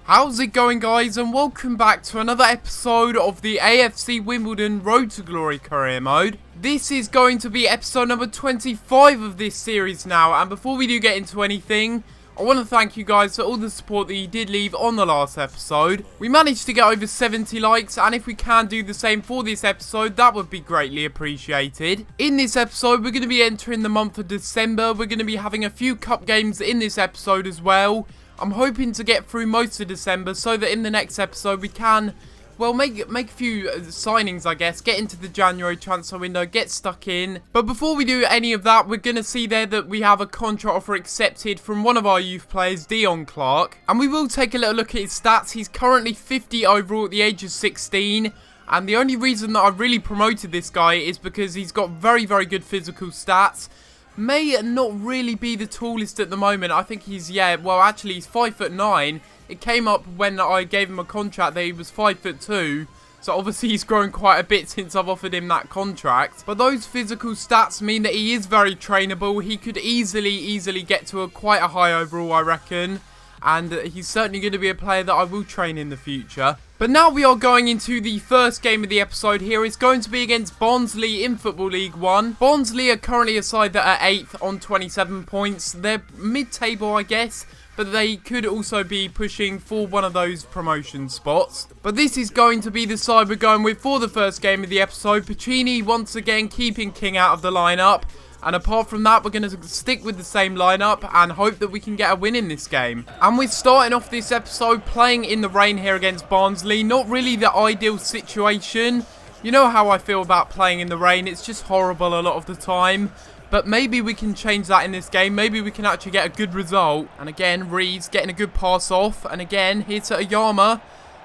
How's it going, guys, and welcome back to another episode of the AFC Wimbledon Road to Glory Career Mode. This is going to be episode number 25 of this series now, and before we do get into anything, I want to thank you guys for all the support that you did leave on the last episode. We managed to get over 70 likes, and if we can do the same for this episode, that would be greatly appreciated. In this episode, we're going to be entering the month of December. We're going to be having a few cup games in this episode as well. I'm hoping to get through most of December so that in the next episode we can, well, make a few signings, I guess. Get into the January transfer window, get stuck in. But before we do any of that, we're going to see there that we have a contract offer accepted from one of our youth players, Dion Clark. And we will take a little look at his stats. He's currently 50 overall at the age of 16. And the only reason that I've really promoted this guy is because he's got very, very good physical stats. May not really be the tallest at the moment. I think he's, actually he's 5'9". It came up when I gave him a contract that he was 5'2". So obviously he's grown quite a bit since I've offered him that contract. But those physical stats mean that he is very trainable. He could easily get to quite a high overall, I reckon. And he's certainly going to be a player that I will train in the future. But now we are going into the first game of the episode here. It's going to be against Barnsley in Football League 1. Barnsley are currently a side that are 8th on 27 points. They're mid-table, I guess, but they could also be pushing for one of those promotion spots. But this is going to be the side we're going with for the first game of the episode. Puccini once again keeping King out of the lineup. And apart from that, we're going to stick with the same lineup and hope that we can get a win in this game. And we're starting off this episode playing in the rain here against Barnsley. Not really the ideal situation. You know how I feel about playing in the rain. It's just horrible a lot of the time. But maybe we can change that in this game. Maybe we can actually get a good result. And again, Reeves getting a good pass off. And again, here to Ayama.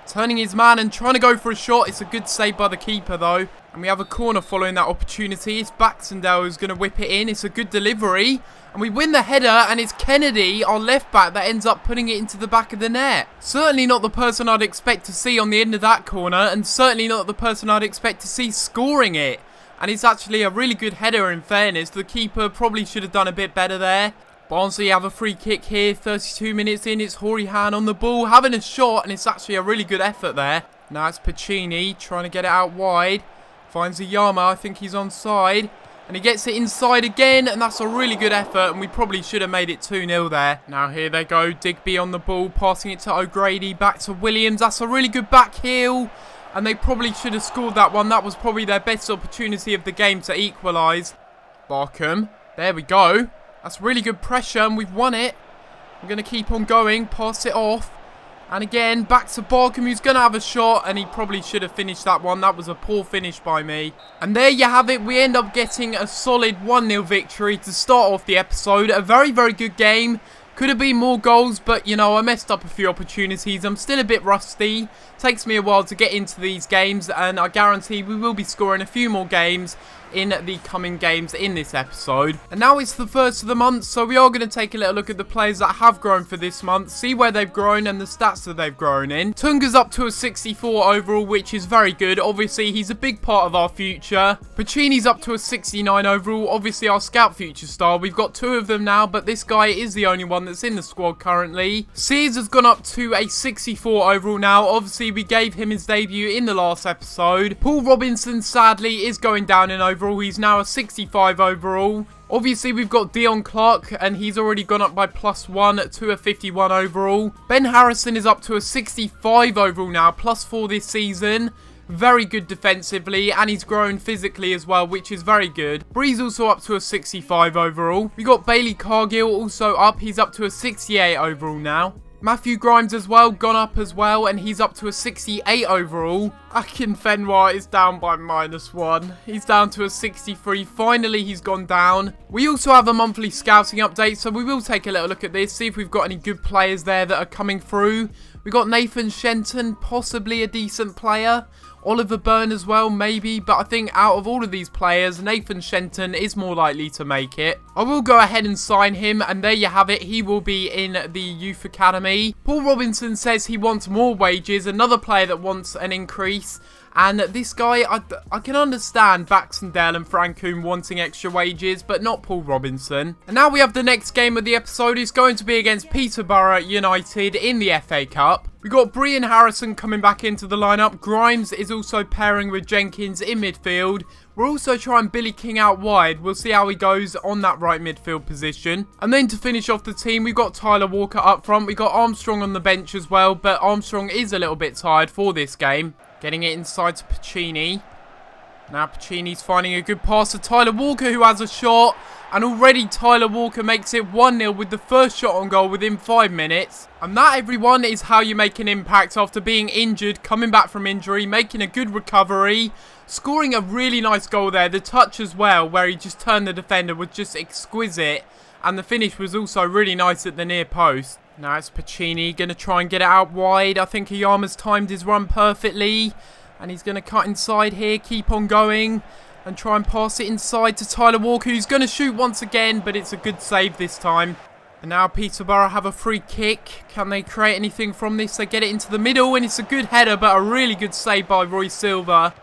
Turning his man and trying to go for a shot. It's a good save by the keeper though. And we have a corner following that opportunity. It's Baxendale who's going to whip it in. It's a good delivery. And we win the header, and it's Kennedy, our left back, that ends up putting it into the back of the net. Certainly not the person I'd expect to see on the end of that corner, and certainly not the person I'd expect to see scoring it. And it's actually a really good header in fairness. The keeper probably should have done a bit better there. Barnsley have a free kick here, 32 minutes in. It's Horihan on the ball, having a shot, and it's actually a really good effort there. Now it's Puccini trying to get it out wide. Finds Ayama, I think he's onside. And he gets it inside again, and that's a really good effort, and we probably should have made it 2-0 there. Now here they go, Digby on the ball, passing it to O'Grady, back to Williams. That's a really good back heel, and they probably should have scored that one. That was probably their best opportunity of the game to equalise. Barkham, there we go. That's really good pressure, and we've won it. I'm going to keep on going, pass it off. And again, back to Barkham, who's going to have a shot, and he probably should have finished that one. That was a poor finish by me. And there you have it. We end up getting a solid 1-0 victory to start off the episode. A very, very good game. Could have been more goals, but, you know, I messed up a few opportunities. I'm still a bit rusty. Takes me a while to get into these games, and I guarantee we will be scoring a few more games in the coming games in this episode. And now it's the first of the month, so we are going to take a little look at the players that have grown for this month, see where they've grown and the stats that they've grown in. Tunga's up to a 64 overall, which is very good. Obviously, he's a big part of our future. Puccini's up to a 69 overall, obviously our scout future star. We've got 2 of them now, but this guy is the only one that's in the squad currently. Sears has gone up to a 64 overall now. Obviously, we gave him his debut in the last episode. Paul Robinson, sadly, is going down in overall. He's now a 65 overall. Obviously, we've got Dion Clark, and he's already gone up by +1 to a 51 overall. Ben Harrison is up to a 65 overall now, +4 this season. Very good defensively, and he's grown physically as well, which is very good. Bree's also up to a 65 overall. We got Bailey Cargill also up. He's up to a 68 overall now. Matthew Grimes as well, gone up as well, and he's up to a 68 overall. Akinfenwa is down by -1. He's down to a 63. Finally, he's gone down. We also have a monthly scouting update, so we will take a little look at this, see if we've got any good players there that are coming through. We got Nathan Shenton, possibly a decent player. Oliver Byrne as well, maybe, but I think out of all of these players, Nathan Shenton is more likely to make it. I will go ahead and sign him, and there you have it. He will be in the youth academy. Paul Robinson says he wants more wages, another player that wants an increase. And this guy, I can understand Baxendale and Francoum wanting extra wages, but not Paul Robinson. And now we have the next game of the episode. It's going to be against Peterborough United in the FA Cup. We got Bree and Harrison coming back into the lineup. Grimes is also pairing with Jenkins in midfield. We're also trying Billy King out wide. We'll see how he goes on that right midfield position. And then to finish off the team, we've got Tyler Walker up front. We got Armstrong on the bench as well, but Armstrong is a little bit tired for this game. Getting it inside to Pacini. Now Pacini's finding a good pass to Tyler Walker, who has a shot. And already Tyler Walker makes it 1-0 with the first shot on goal within 5 minutes. And that, everyone, is how you make an impact after being injured, coming back from injury, making a good recovery, scoring a really nice goal there. The touch as well, where he just turned the defender, was just exquisite. And the finish was also really nice at the near post. Now it's Pacini going to try and get it out wide. I think Iyama's timed his run perfectly. And he's going to cut inside here, keep on going. And try and pass it inside to Tyler Walker, who's going to shoot once again, but it's a good save this time. And now Peterborough have a free kick. Can they create anything from this? They get it into the middle, and it's a good header, but a really good save by Roy Silva.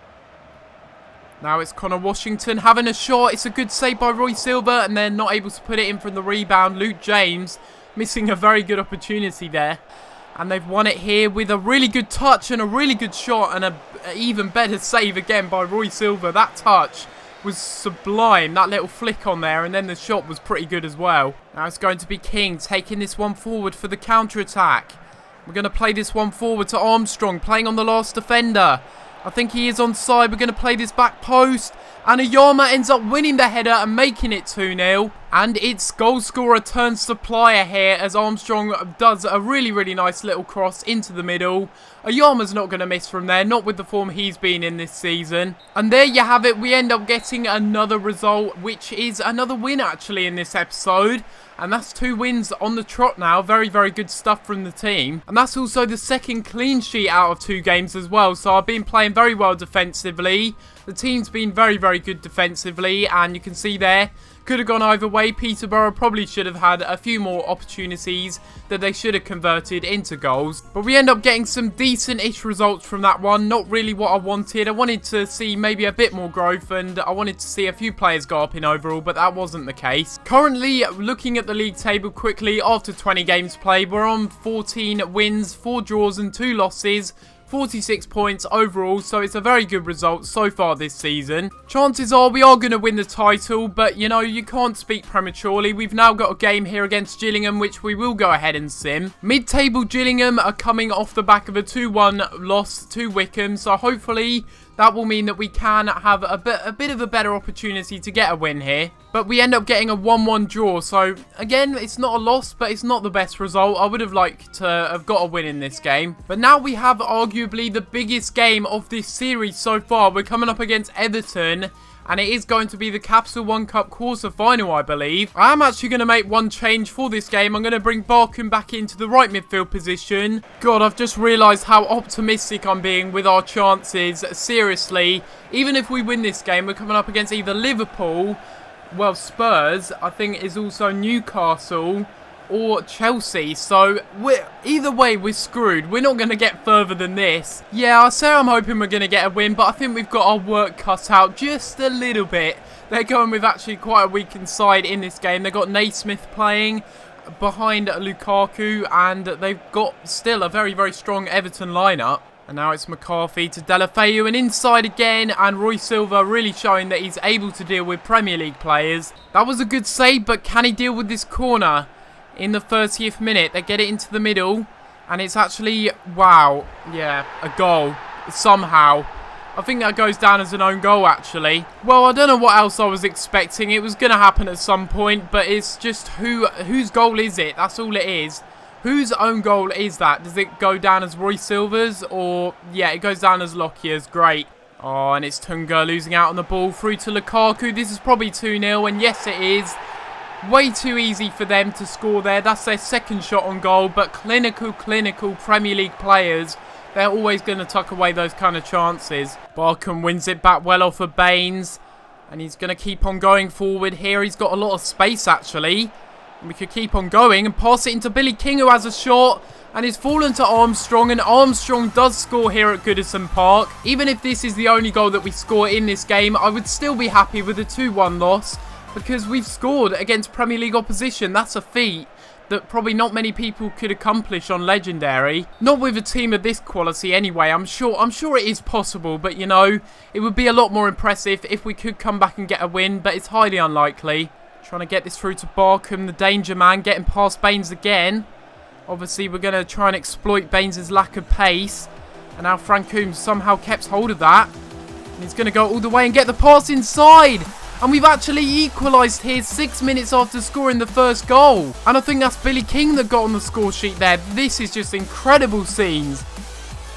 Now it's Connor Washington having a shot. It's a good save by Roy Silva, and they're not able to put it in from the rebound. Luke James missing a very good opportunity there. And they've won it here with a really good touch and a really good shot and an even better save again by Roy Silva. That touch was sublime, that little flick on there, and then the shot was pretty good as well. Now it's going to be King taking this one forward for the counter-attack. We're going to play this one forward to Armstrong, playing on the last defender. I think he is onside. We're going to play this back post. And Iyama ends up winning the header and making it 2-0. And it's goal scorer turns supplier here as Armstrong does a really, really nice little cross into the middle. Iyama's not going to miss from there, not with the form he's been in this season. And there you have it. We end up getting another result, which is another win actually in this episode. And that's 2 wins on the trot now. Very, very good stuff from the team. And that's also the second clean sheet out of 2 games as well. So I've been playing very well defensively. The team's been very, very good defensively. And you can see there, could have gone either way. Peterborough probably should have had a few more opportunities that they should have converted into goals. But we end up getting some decent-ish results from that one. Not really what I wanted. I wanted to see maybe a bit more growth, and I wanted to see a few players go up in overall, but that wasn't the case. Currently, looking at the league table quickly, after 20 games played, we're on 14 wins, 4 draws and 2 losses. 46 points overall, so it's a very good result so far this season. Chances are we are going to win the title, but you know, you can't speak prematurely. We've now got a game here against Gillingham, which we will go ahead and sim. Mid-table Gillingham are coming off the back of a 2-1 loss to Wickham, so hopefully that will mean that we can have a bit of a better opportunity to get a win here. But we end up getting a 1-1 draw. So, again, it's not a loss, but it's not the best result. I would have liked to have got a win in this game. But now we have arguably the biggest game of this series so far. We're coming up against Everton. And it is going to be the Capital One Cup quarter-final, I believe. I am actually going to make one change for this game. I'm going to bring Barkum back into the right midfield position. God, I've just realised how optimistic I'm being with our chances. Seriously, even if we win this game, we're coming up against either Liverpool, well, Spurs, I think is also Newcastle, or Chelsea. So, either way, we're screwed. We're not going to get further than this. Yeah, I say I'm hoping we're going to get a win, but I think we've got our work cut out just a little bit. They're going with actually quite a weakened side in this game. They've got Naismith playing behind Lukaku, and they've got still a very, very strong Everton lineup. And now it's McCarthy to Delafeu and inside again, and Roy Silva really showing that he's able to deal with Premier League players. That was a good save, but can he deal with this corner? In the 30th minute, they get it into the middle, and it's actually, wow, yeah, a goal, somehow. I think that goes down as an own goal, actually. Well, I don't know what else I was expecting. It was going to happen at some point, but it's just whose goal is it? That's all it is. Whose own goal is that? Does it go down as Roy Silva's, or, yeah, it goes down as Lockyer's. Great. Oh, and it's Tunga losing out on the ball through to Lukaku. This is probably 2-0, and yes, it is. Way too easy for them to score there. That's their second shot on goal. But clinical Premier League players, they're always going to tuck away those kind of chances. Barkham wins it back well off of Baines. And he's going to keep on going forward here. He's got a lot of space, actually. And we could keep on going and pass it into Billy King, who has a shot. And it's fallen to Armstrong. And Armstrong does score here at Goodison Park. Even if this is the only goal that we score in this game, I would still be happy with a 2-1 loss. Because we've scored against Premier League opposition. That's a feat. that probably not many people could accomplish on Legendary. Not with a team of this quality anyway. I'm sure it is possible, but you know, it would be a lot more impressive if we could come back and get a win, but it's highly unlikely. Trying to get this through to Barkham, the danger man, getting past Baines again. Obviously, we're going to try and exploit Baines' lack of pace. And now Francoum somehow kept hold of that. And he's going to go all the way and get the pass inside. And we've actually equalised here 6 minutes after scoring the first goal. And I think that's Billy King that got on the score sheet there. This is just incredible scenes.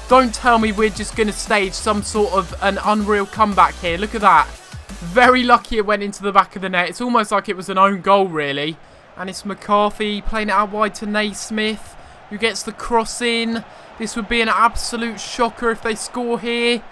Don't tell me we're just going to stage some sort of an unreal comeback here. Look at that. Very lucky it went into the back of the net. It's almost like it was an own goal, really. And it's McCarthy playing it out wide to Naismith, who gets the cross in. This would be an absolute shocker if they score here.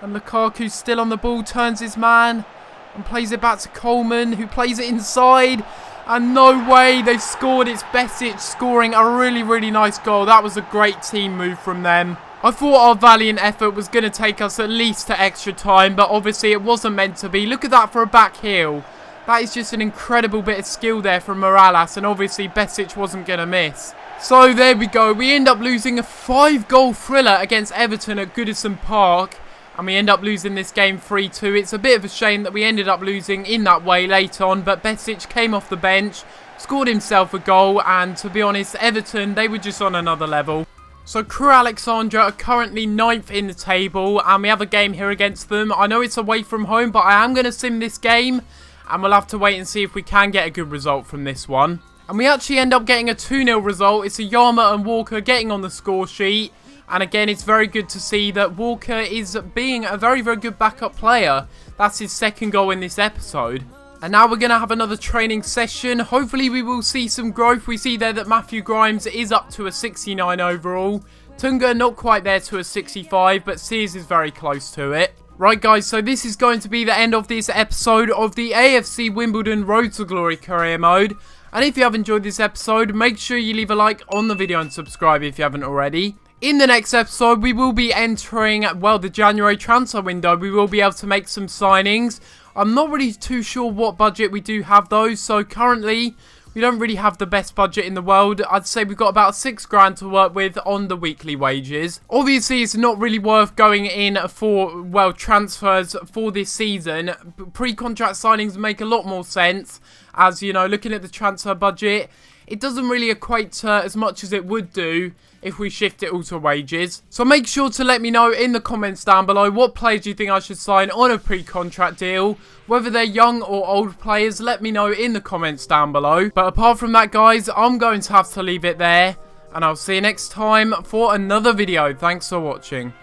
And Lukaku's still on the ball, turns his man and plays it back to Coleman, who plays it inside. And no way, they've scored. It's Besic scoring a really, really nice goal. That was a great team move from them. I thought our valiant effort was going to take us at least to extra time, but obviously it wasn't meant to be. Look at that for a back heel. That is just an incredible bit of skill there from Morales, and obviously Besic wasn't going to miss. So there we go. We end up losing a 5-goal thriller against Everton at Goodison Park. And we end up losing this game 3-2. It's a bit of a shame that we ended up losing in that way late on. But Besic came off the bench, scored himself a goal. And to be honest, Everton, they were just on another level. So Crew Alexandra are currently 9th in the table. And we have a game here against them. I know it's away from home, but I am going to sim this game. And we'll have to wait and see if we can get a good result from this one. And we actually end up getting a 2-0 result. It's a Yama and Walker getting on the score sheet. And again, it's very good to see that Walker is being a very, very good backup player. That's his 2nd goal in this episode. And now we're going to have another training session. Hopefully we will see some growth. We see there that Matthew Grimes is up to a 69 overall. Tunga not quite there to a 65, but Sears is very close to it. Right guys, so this is going to be the end of this episode of the AFC Wimbledon Road to Glory Career Mode. And if you have enjoyed this episode, make sure you leave a like on the video and subscribe if you haven't already. In the next episode, we will be entering, well, the January transfer window. We will be able to make some signings. I'm not really too sure what budget we do have though. So currently, we don't really have the best budget in the world. I'd say we've got about £6 to work with on the weekly wages. Obviously, it's not really worth going in for, well, transfers for this season. Pre-contract signings make a lot more sense. As, you know, looking at the transfer budget, it doesn't really equate to as much as it would do if we shift it all to wages. So make sure to let me know in the comments down below what players do you think I should sign on a pre-contract deal. Whether they're young or old players, let me know in the comments down below. But apart from that guys, I'm going to have to leave it there. And I'll see you next time for another video. Thanks for watching.